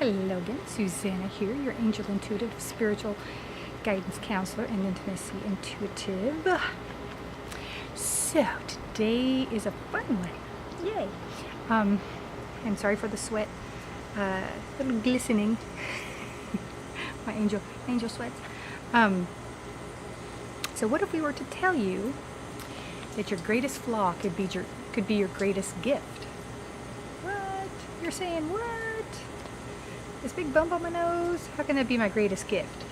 Hello again, Susanna here, your angel intuitive, spiritual guidance counselor, and intimacy intuitive. So today is a fun one. Yay! I'm sorry for the sweat, a little glistening. My angel sweats. So what if we were to tell you that your greatest flaw could be your greatest gift? What? You're saying what? This big bump on my nose, how can that be my greatest gift?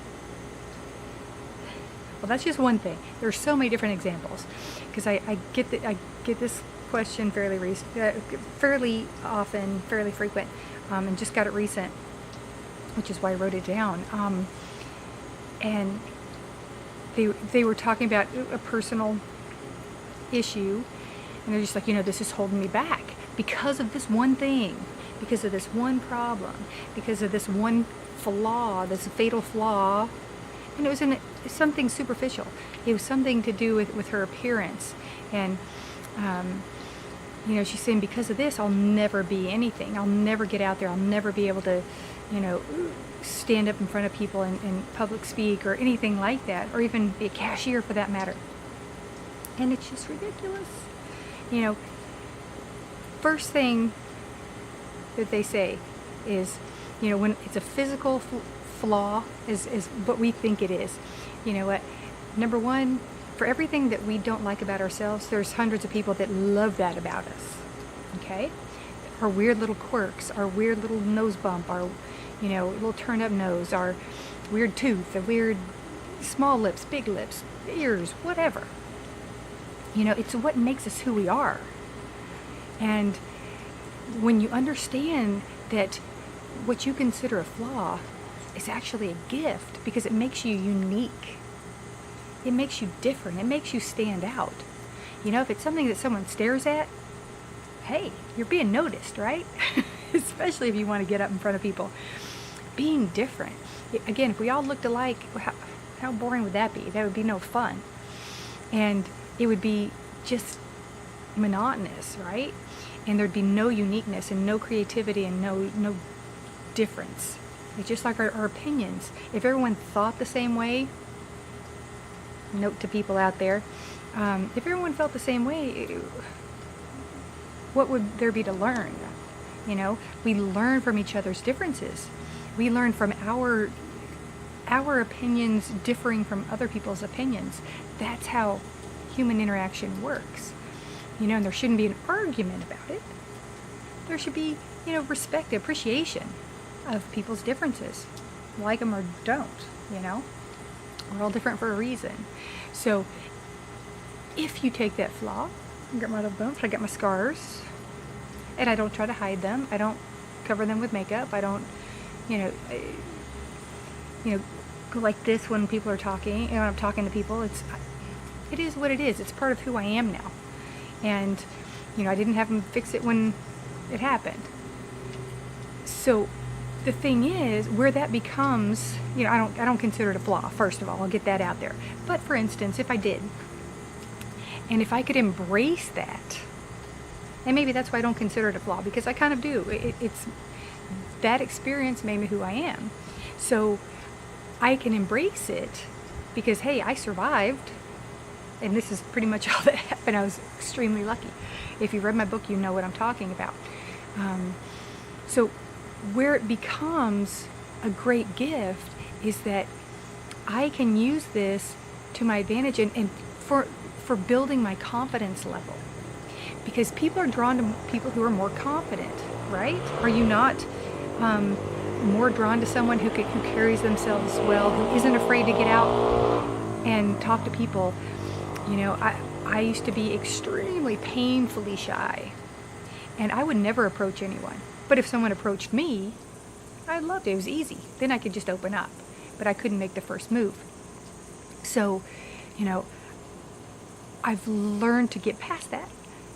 Well, that's just one thing. There are so many different examples, because I get this question fairly often, fairly frequent, and just got it recent, which is why I wrote it down. And they were talking about a personal issue, and they're just like, this is holding me back because of this one thing, because of this one problem, because of this one flaw, this fatal flaw. And it was something superficial. It was something to do with her appearance. And, she's saying, because of this, I'll never be anything. I'll never get out there. I'll never be able to, stand up in front of people and public speak or anything like that, or even be a cashier for that matter. And it's just ridiculous. First thing that they say is, when it's a physical flaw is what we think it is. You know what? Number one, for everything that we don't like about ourselves, there's hundreds of people that love that about us. Okay? Our weird little quirks, our weird little nose bump, our, little turn up nose, our weird tooth, the weird small lips, big lips, ears, whatever. It's what makes us who we are. And when you understand that what you consider a flaw is actually a gift, because it makes you unique, it makes you different, it makes you stand out. If it's something that someone stares at, hey, you're being noticed, right? Especially if you want to get up in front of people. Being different. Again, if we all looked alike, how boring would that be? That would be no fun. And it would be just monotonous, right? And there'd be no uniqueness and no creativity and no difference. It's just like our opinions. If everyone thought the same way, note to people out there, if everyone felt the same way, what would there be to learn? We learn from each other's differences. We learn from our opinions differing from other people's opinions. That's how human interaction works. And there shouldn't be an argument about it. There should be, respect, appreciation of people's differences. Like them or don't, We're all different for a reason. So if you take that flaw, I got my little bumps, I got my scars, and I don't try to hide them. I don't cover them with makeup. I don't, go like this when people are talking, when I'm talking to people. It is what it is. It's part of who I am now. And, I didn't have them fix it when it happened. So the thing is, where that becomes, I don't consider it a flaw, first of all. I'll get that out there. But for instance, if I did, and if I could embrace that, and maybe that's why I don't consider it a flaw, because I kind of do. It's that experience made me who I am. So I can embrace it because, hey, I survived. And this is pretty much all that happened. I was extremely lucky. If you read my book, you know what I'm talking about. So where it becomes a great gift is that I can use this to my advantage and for building my confidence level. Because people are drawn to people who are more confident, right? Are you not more drawn to someone who carries themselves well, who isn't afraid to get out and talk to people? I used to be extremely painfully shy, and I would never approach anyone. But if someone approached me, I loved it. It was easy. Then I could just open up, but I couldn't make the first move. So, I've learned to get past that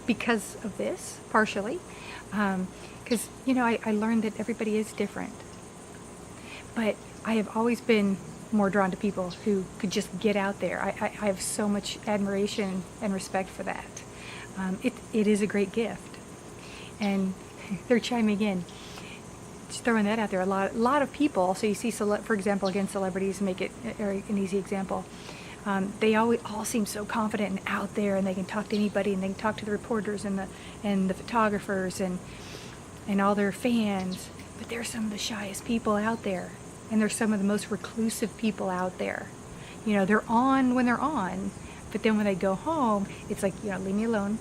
because of this, partially, because, I learned that everybody is different. But I have always been more drawn to people who could just get out there. I have so much admiration and respect for that. It is a great gift. And they're chiming in. just throwing that out there. A lot of people. So you see, for example, again, celebrities make it an easy example. They all seem so confident and out there, and they can talk to anybody, and they can talk to the reporters and the photographers and all their fans. But they're some of the shyest people out there, and they're some of the most reclusive people out there. You know, they're on when they're on, but then when they go home, it's like, you know, leave me alone.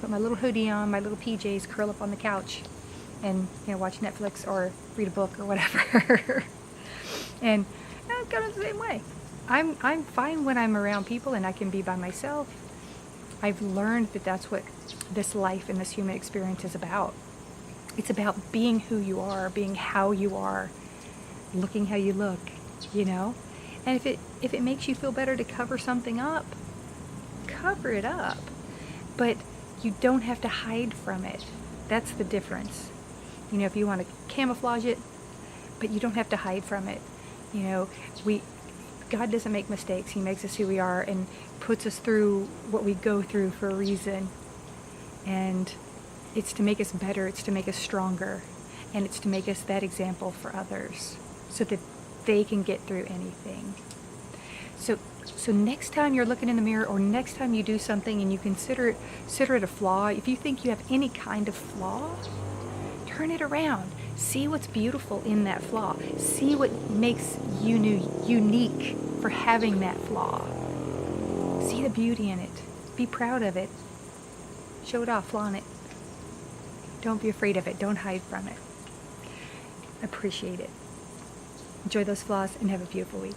Put my little hoodie on, my little PJs, curl up on the couch, and, you know, watch Netflix or read a book or whatever. And I'm kind of the same way. I'm fine when I'm around people and I can be by myself. I've learned that that's what this life and this human experience is about. It's about being who you are, being how you are, looking how you look, you know? And if it makes you feel better to cover something up, cover it up. But you don't have to hide from it. That's the difference. You know, if you want to camouflage it, but you don't have to hide from it. You know, God doesn't make mistakes. He makes us who we are and puts us through what we go through for a reason. And it's to make us better. It's to make us stronger. And it's to make us that example for others so that they can get through anything. So next time you're looking in the mirror, or next time you do something and you consider it a flaw, if you think you have any kind of flaw, turn it around. See what's beautiful in that flaw. See what makes you unique for having that flaw. See the beauty in it. Be proud of it. Show it off, flaunt it. Don't be afraid of it. Don't hide from it. Appreciate it. Enjoy those flaws and have a beautiful week.